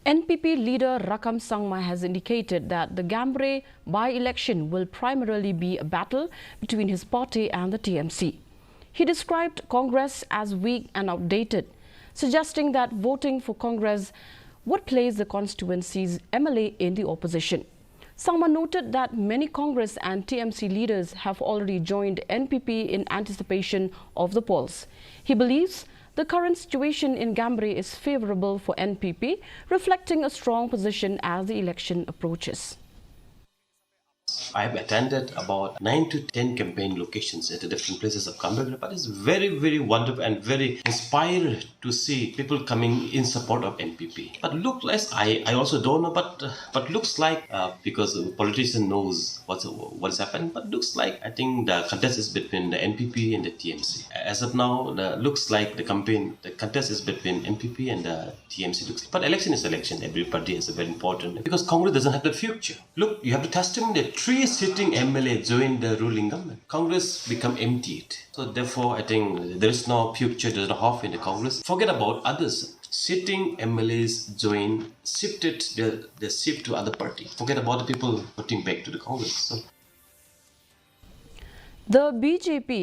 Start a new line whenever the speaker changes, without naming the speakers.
NPP leader Rakam Sangma has indicated that the Gambegre by-election will primarily be a battle between his party and the TMC. He described Congress as weak and outdated, suggesting that voting for Congress would place the constituency's MLA in the opposition. Sangma noted that many Congress and TMC leaders have already joined NPP in anticipation of the polls. He believes the current situation in Gambegre is favorable for NPP, reflecting a strong position as the election approaches.
I've attended about 9 to 10 campaign locations at the different places of Gambegre, but it's very, very wonderful and very inspired to see people coming in support of NPP. But look like, I also don't know, but looks like, because the politician knows what's happened, but looks like I think the contest is between the NPP and the TMC. As of now, looks like the contest is between NPP and the TMC. But election is election, everybody is very important, because Congress doesn't have the future. Look, you have the testimony that 3 sitting MLA joined the ruling government. Congress become emptied. So therefore, I think there is no future, there is no hope in the Congress. Forget about others. Sitting MLAs shifted the shift to other party. Forget about the people voting back to the Congress. So.
The BJP